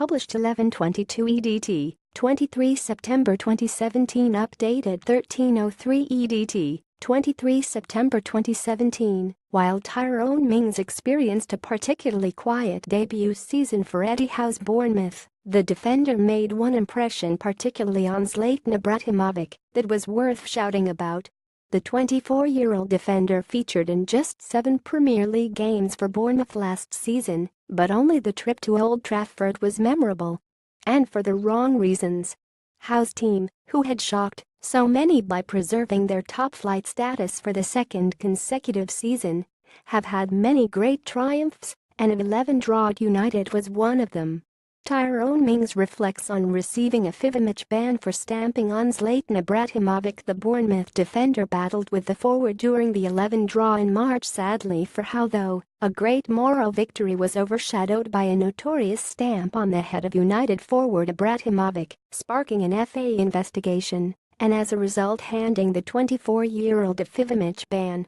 published 11/22 EDT, 23 September 2017 updated 13:03 EDT, 23 September 2017. While Tyrone Mings experienced a particularly quiet debut season for Eddie Howes Bournemouth, the defender made one impression particularly on Zlatan Ibrahimovic that was worth shouting about. The 24-year-old defender featured in just 7 Premier League games for Bournemouth last season, but only the trip to Old Trafford was memorable. And for the wrong reasons. Howe's team, who had shocked so many by preserving their top-flight status for the second consecutive season, have had many great triumphs, and an 11-draw United was one of them. Tyrone Mings reflects on receiving a fivematch ban for stamping on Zlatan Ibrahimovic. The Bournemouth defender battled with the forward during the 11-draw in March. Sadly for Howe though, a great moral victory was overshadowed by a notorious stamp on the head of United forward Ibrahimovic, sparking an FA investigation, and as a result handing the 24-year-old a fivematch ban.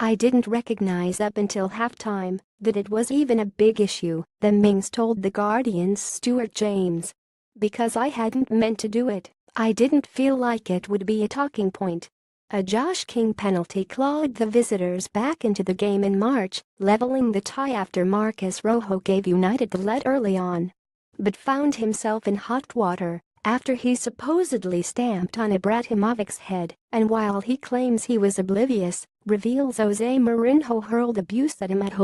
"I didn't recognize up until halftime that it was even a big issue," the Mings told The Guardian's Stuart James. "Because I hadn't meant to do it, I didn't feel like it would be a talking point." A Josh King penalty clawed the visitors back into the game in March, leveling the tie after Marcus Rojo gave United the lead early on. But found himself in hot water after he supposedly stamped on Ibrahimovic's head, and while he claims he was oblivious, reveals Jose Mourinho hurled abuse at him at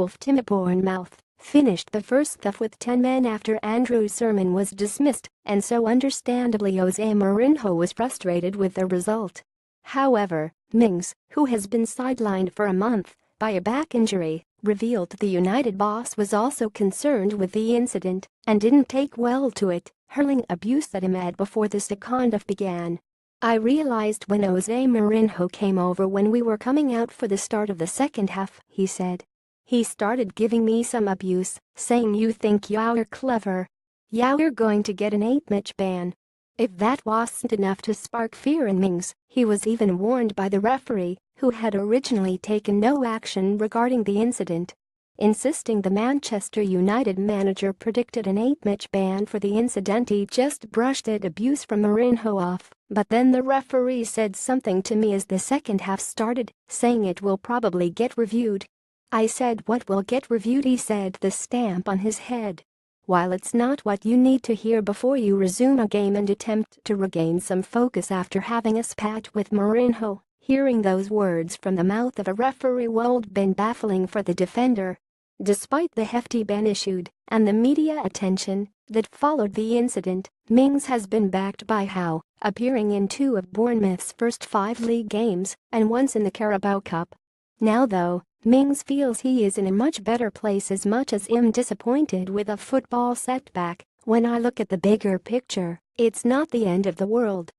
Bournemouth, finished the first half with 10 men after Andrew Sermon was dismissed, and so understandably Jose Mourinho was frustrated with the result. However, Mings, who has been sidelined for a month by a back injury, revealed the United boss was also concerned with the incident and didn't take well to it, hurling abuse at him before the second half began. "I realized when Jose Mourinho came over when we were coming out for the start of the second half," he said. "He started giving me some abuse, saying you think you're clever. You're going to get an 8-match ban." If that wasn't enough to spark fear in Mings, he was even warned by the referee, who had originally taken no action regarding the incident. Insisting the Manchester United manager predicted an 8-match ban for the incident, he just brushed that abuse from Mourinho off, but then the referee said something to me as the second half started, saying it will probably get reviewed. I said what will get reviewed, he said, the stamp on his head. While it's not what you need to hear before you resume a game and attempt to regain some focus after having a spat with Mourinho, hearing those words from the mouth of a referee would have been baffling for the defender. Despite the hefty ban issued and the media attention that followed the incident, Mings has been backed by Howe, appearing in 2 of Bournemouth's first 5 league games and once in the Carabao Cup. Now though, Mings feels he is in a much better place. "As much as I'm disappointed with a football setback, when I look at the bigger picture, it's not the end of the world.